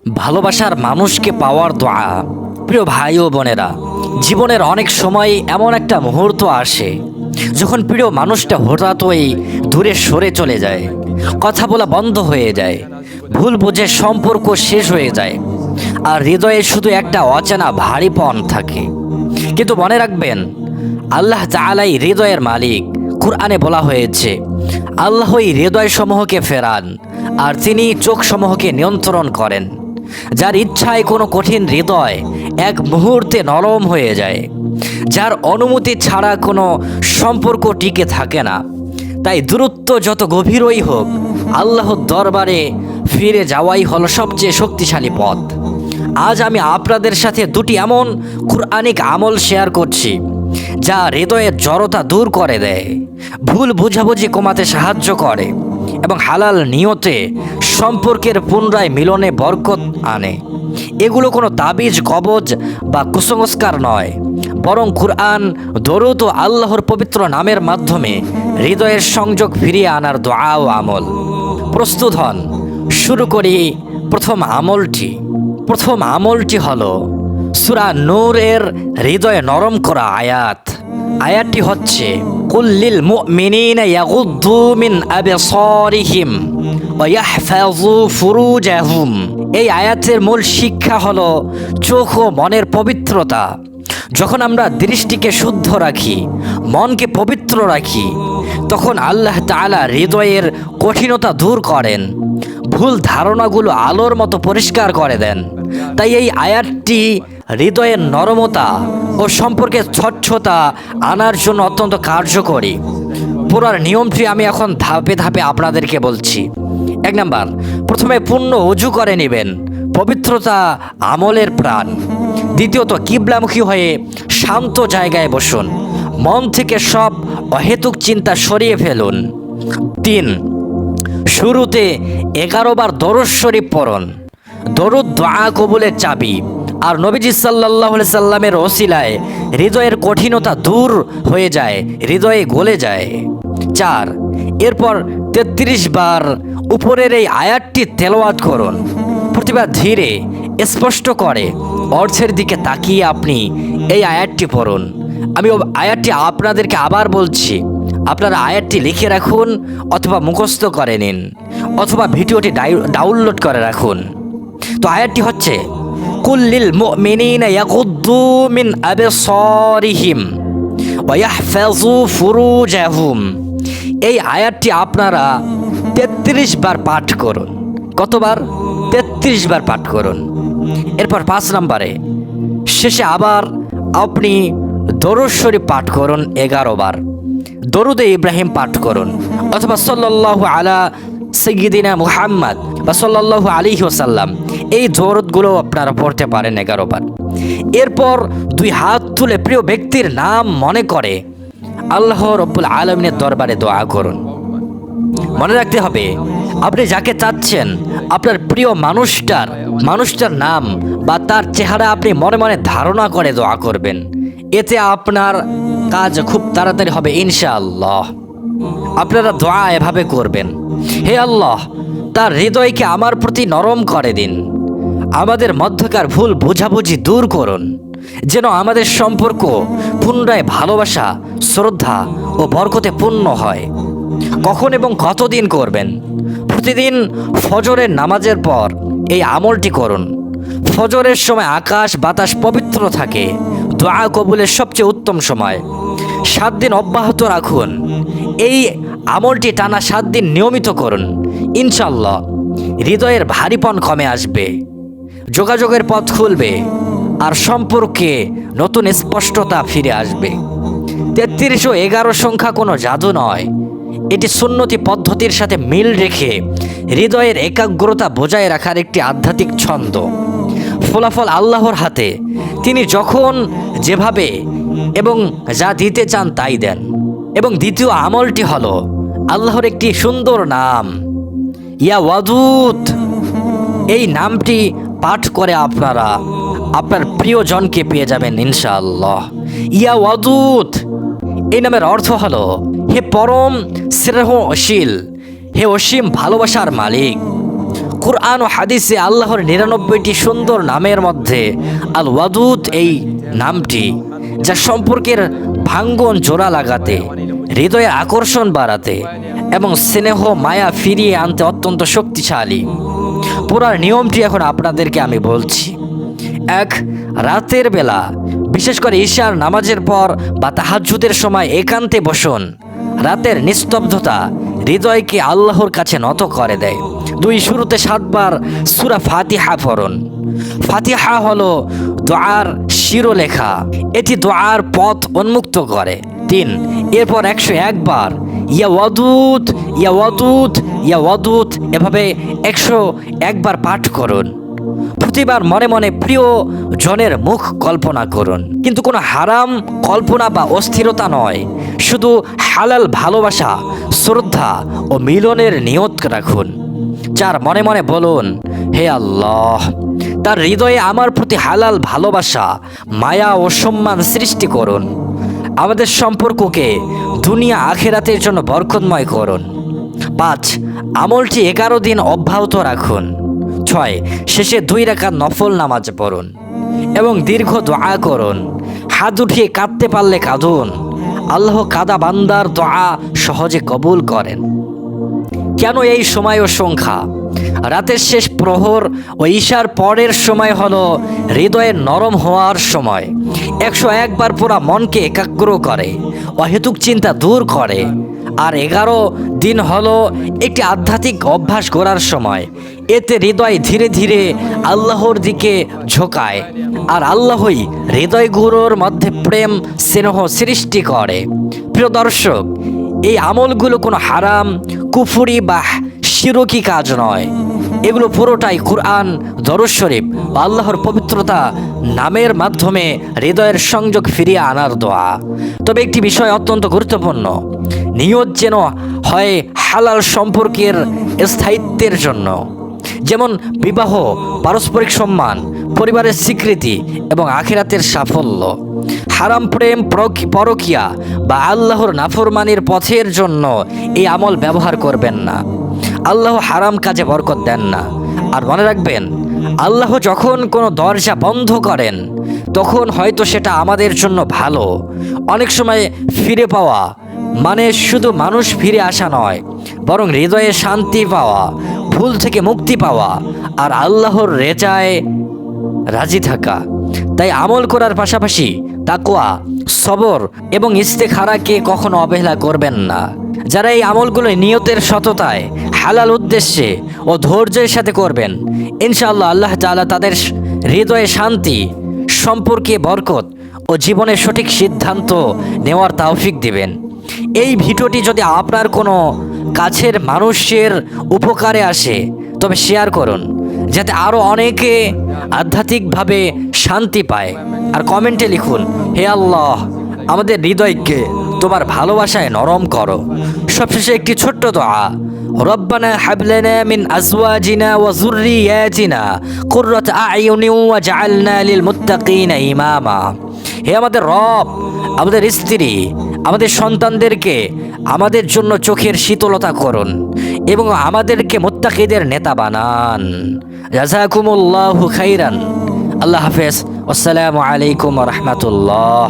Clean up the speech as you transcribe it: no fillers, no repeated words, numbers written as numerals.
ভালোবাসার মানুষকে পাওয়ার দোয়া। প্রিয় ভাই ও বোনেরা, জীবনের অনেক সময় এমন একটা মুহূর্ত আসে যখন প্রিয় মানুষটা হঠাৎই দূরে সরে চলে যায়, কথা বলা বন্ধ হয়ে যায়, ভুল বুঝে সম্পর্ক শেষ হয়ে যায়, আর হৃদয়ে শুধু একটা অচেনা ভারীপন থাকে। কিন্তু মনে রাখবেন, আল্লাহ তাআলাই হৃদয়ের মালিক। কুরআনে বলা হয়েছে, আল্লাহই হৃদয়সমূহকে ফেরান আর তিনি চোখসমূহকে নিয়ন্ত্রণ করেন। যার ইচ্ছায় কোনো কঠিন হৃদয় এক মুহূর্তে নরম হয়ে যায়, যার অনুমতি ছাড়া কোনো সম্পর্ক টিকে থাকে না। তাই দূরত্ব যত গভীরই হোক, আল্লাহর দরবারে ফিরে যাওয়াই হলো সবচেয়ে শক্তিশালী পথ। আজ আমি আপনাদের সাথে দুটি এমন কুরআনিক আমল শেয়ার করছি যা হৃদয়ের জড়তা দূর করে দেয়, ভুল বুঝাবুঝি কমাতে সাহায্য করে এবং হালাল নিয়তে সম্পর্কের পুনরায় মিলনে বরকত আনে। এগুলো কোনো তাবিজ, কবজ বা কুসংস্কার নয়, বরং কুরআন, দরুদ ও আল্লাহর পবিত্র নামের মাধ্যমে হৃদয়ের সংযোগ ফিরিয়ে আনার দোয়া ও আমল। প্রস্তুত হন, শুরু করি প্রথম আমলটি হলো সূরা নূরের হৃদয়ে নরম করা আয়াত। আয়াতটি হচ্ছে, কুল্লিল মুমিনিনা ইয়াগুদ্দু মিন আবসারিহিম ওয়া ইয়াহফাযু ফুরুজাহুম। এই আয়াতের মূল শিক্ষা হলো চোখ ও মনের পবিত্রতা। যখন আমরা দৃষ্টিকে শুদ্ধ রাখি, মনকে পবিত্র রাখি, তখন আল্লাহ তাআলা হৃদয়ের কঠিনতা দূর করেন, ভুল ধারণাগুলো আলোর মতো পরিষ্কার করে দেন। তাই এই আয়াতটি হৃদয়ের নরমতা ও সম্পর্কের স্বচ্ছতা আনার জন্য অত্যন্ত কার্যকরী। পুরার নিয়মটি আমি এখন ধাপে ধাপে আপনাদেরকে বলছি। 1 নাম্বার, প্রথমে পূর্ণ ওযু করে নেবেন, পবিত্রতা আমলের প্রাণ। দ্বিতীয়ত, কিবলামুখী হয়ে শান্ত জায়গায় বসুন, মন থেকে সব অহেতুক চিন্তা সরিয়ে ফেলুন। 3, শুরুতে 11 বার দরুদ শরীফ পড়ুন। দরুদ দোয়া কবুলের চাবি, আর নবীজি সাল্লাল্লাহু আলাইহি সাল্লামের ওসিলায় হৃদয়ের কঠিনতা দূর হয়ে যায়, হৃদয়ে গলে যায়। 4, এরপর 33 বার উপরের এই আয়াতটি তেলাওয়াত করুন। প্রতিবার ধীরে, স্পষ্ট করে অর্থের দিকে তাকিয়ে আপনি এই আয়াতটি পড়ুন। আমি আয়াতটি আপনাদেরকে আবার বলছি, আপনারা আয়াতটি লিখে রাখুন অথবা মুখস্থ করে নিন অথবা ভিডিওটি ডাউনলোড করে রাখুন। তো আয়াতটি হচ্ছে, কুল্লিল মুমিনিনা ইয়াগুদ্দু মিন আবসারিহিম ওয়া ইয়াহফাযু ফুরুজাহুম। এই আয়াতটি আপনারা 33 বার পাঠ করুন। কতবার? 33 বার পাঠ করুন। এরপর 5 নম্বরে শেষে আবার আপনি দরুদ শরীফ পাঠ করুন 11 বার। দরুদে ইব্রাহিম পাঠ করুন অথবা সাল্লাল্লাহু আলা সাইয়্যিদিনা মুহাম্মদ বা সাল্লাল্লাহু আলাইহি ওয়াসাল্লাম। এই দরুদগুলো আপনারা পড়তে পারেন 11 বার। এরপর 2 হাত তুলে প্রিয় ব্যক্তির নাম মনে করে আল্লাহ রাব্বুল আলামিনের দরবারে দোয়া করুন। মনে রাখতে হবে, আপনি যাকে চাচ্ছেন, আপনার প্রিয় মানুষটার নাম বা তার চেহারা আপনি মনে মনে ধারণা করে দোয়া করবেন। এতে আপনার কাজ খুব তাড়াতাড়ি হবে ইনশাআল্লাহ। আপনারা দোয়া এভাবে করবেন, হে আল্লাহ, তার হৃদয়কে আমার প্রতি নরম করে দিন, আমাদের মধ্যকার ভুল বোঝাবুঝি দূর করুন, যেন আমাদের সম্পর্ক পুনরায় ভালোবাসা, শ্রদ্ধা ও বরকতে পূর্ণ হয়। কখন এবং কতদিন করবেন? প্রতিদিন ফজরের নামাজের পর এই আমলটি করুন। ফজরের সময় আকাশ বাতাস পবিত্র থাকে, দোয়া কবুলের সবচেয়ে উত্তম সময়। 7 দিন অব্যাহত রাখুন। এই আমলটি টানা 7 দিন নিয়মিত করুন। ইনশাআল্লাহ হৃদয়ের ভারীপন কমে আসবে, যোগাযোগের পথ খুলবে আর সম্পর্কে নতুন স্পষ্টতা ফিরে আসবে। 33 ও 11 সংখ্যা কোনো জাদু নয়, এটি সুন্নতি পদ্ধতির সাথে মিল রেখে হৃদয়ের একাগ্রতা বজায় রাখার একটি আধ্যাত্মিক ছন্দ। ফলাফল আল্লাহর হাতে, তিনি যখন যেভাবে এবং যা দিতে চান তাই দেন। এবং দ্বিতীয় আমলটি হলো আল্লাহর একটি সুন্দর নাম, ইয়া ওয়াদুদ। এই নামটি পাঠ করে আপনারা আপনার প্রিয়জনকে পেয়ে যাবেন ইনশাআল্লাহ। ইয়া ওয়াদুদ এই নামের অর্থ হলো, হে পরম স্নেহশীল, হে অসীম ভালোবাসার মালিক। কুরআন ও হাদিসে আল্লাহর ৯৯টি সুন্দর নামের মধ্যে আল ওয়াদুদ এই নামটি, যা সম্পর্কের ভাঙ্গন জোড়া লাগাতে, হৃদয়ের আকর্ষণ বাড়াতে এবং স্নেহ মায়া ফিরিয়ে আনতে অত্যন্ত শক্তিশালী। পুরার নিয়মটি এখন আপনাদেরকে আমি বলছি। এক, রাতের বেলা বিশেষ করে ঈশার নামাজের পর বা তাহাজ্জুদের সময় একান্তে বসুন। রাতের নিস্তব্ধতা হৃদয়কে আল্লাহর কাছে নত করে দেয়। ২, শুরুতে ৭ বার সূরা ফাতিহা পড়ুন। ফাতিহা হলো দোয়ার শিরোলেখা, এটি দোয়ার পথ উন্মুক্ত করে। ৩, এরপর ১০১ বার ইয়া ওয়াদুদ ইয়া ওয়াদুদ ইয়া ওয়াদুদ এভাবে ১০১ বার পাঠ করুন। প্রতিবার মনে মনে প্রিয় জনের মুখ কল্পনা করুন, কিন্তু কোনো হারাম কল্পনা বা অস্থিরতা নয়, শুধু হালাল ভালোবাসা, শ্রদ্ধা ও মিলনের নিয়ত রাখুন। ৪, মনে মনে বলুন, হে আল্লাহ, তার হৃদয়ে আমার প্রতি হালাল ভালোবাসা, মায়া ও সম্মান সৃষ্টি করুন। আমাদের সম্পর্ককে দুনিয়া আখেরাতের জন্য বরকতময় করুন। ৫, আমলটি ১১ দিন অব্যাহত রাখুন। ৬, শেষে ২ রাকাত নফল নামাজ পড়ুন এবং দীর্ঘ দোয়া করুন। হাত উঠিয়ে কাঁদতে পারলে কাঁদুন। আল্লাহ কাদা বান্দার দোয়া সহজে কবুল করেন। কেন এই সময় ও সংখ্যা? রাতের শেষ প্রহর ও ঈশার পরের সময় হলো হৃদয়ের নরম হওয়ার সময়। ১০১ বার পুরা মনকে একাগ্র করে, অহেতুক চিন্তা দূর করে। আর ১১ দিন হলো একটি আধ্যাত্মিক অভ্যাস করার সময়। এতে হৃদয় ধীরে ধীরে আল্লাহর দিকে ঝোঁকায়, আর আল্লাহই হৃদয়গুলোর মধ্যে প্রেম স্নেহ সৃষ্টি করে। প্রিয় দর্শক, এই আমলগুলো কোনো হারাম, কুফরি বা শিরকি কাজ নয়। এগুলো পুরোটাই কুরআন, দরুদ শরীফ ও আল্লাহর পবিত্রতা নামের মাধ্যমে হৃদয়ের সংযোগ ফিরিয়ে আনার দোয়া। তবে একটি বিষয় অত্যন্ত গুরুত্বপূর্ণ, নিয়ত যেন হয় হালাল সম্পর্কের স্থায়িত্বের জন্য, যেমন বিবাহ, পারস্পরিক সম্মান, পরিবারের স্বীকৃতি এবং আখিরাতের সাফল্য। হারাম প্রেম, পরকিয়া বা আল্লাহর নাফরমানির পথের জন্য এই আমল ব্যবহার করবেন না। আল্লাহ হারাম কাজে বরকত দেন না। আর মনে রাখবেন, আল্লাহ যখন কোনো দরজা বন্ধ করেন তখন হয়তো সেটা আমাদের জন্য ভালো। অনেক সময় ফিরে পাওয়া মানে শুধু মানুষ ফিরে আসা নয়, বরং হৃদয়ে শান্তি পাওয়া, ভুল থেকে মুক্তি পাওয়া আর আল্লাহর রেজায় রাজি থাকা। তাই আমল করার পাশাপাশি তাকওয়া, সবর এবং ইস্তেখারাকে কখনো অবহেলা করবেন না। যারা এই আমলগুলো নিয়তের সততায়, হালাল উদ্দেশ্যে ও ধৈর্যের সাথে করবেন, ইনশাআল্লাহ আল্লাহ তাআলা তাদের হৃদয়ে শান্তি, সম্পর্কে বরকত ও জীবনের সঠিক সিদ্ধান্ত নেওয়ার তৌফিক দিবেন। এই ভিডিওটি যদি আপনার কোনো কাছের মানুষের উপকারে আসে তবে শেয়ার করুন, যাতে আরও অনেকে আধ্যাত্মিকভাবে শান্তি পায়। আর কমেন্টে লিখুন, হে আল্লাহ, আমাদের হৃদয়কে তোমার ভালোবাসায় নরম করো। সবশেষে একটি ছোট্ট দোয়া, রব্বানা হাবলানা মিন আজওয়াজিনা ওয়া যুররিয়াতিনা কুররাতা আ'য়ুনি ওয়াজআলনা লিল মুত্তাকিনা ইমামা। হে আমাদের রব, আমাদের স্ত্রী, আমাদের সন্তানদেরকে আমাদের জন্য চোখের শীতলতা করুন এবং আমাদেরকে মুত্তাকিদের নেতা বানান। জাযাকুমুল্লাহু খাইরান। আল্লাহ হাফেজ। আসসালামু আলাইকুম ওয়া রাহমাতুল্লাহ।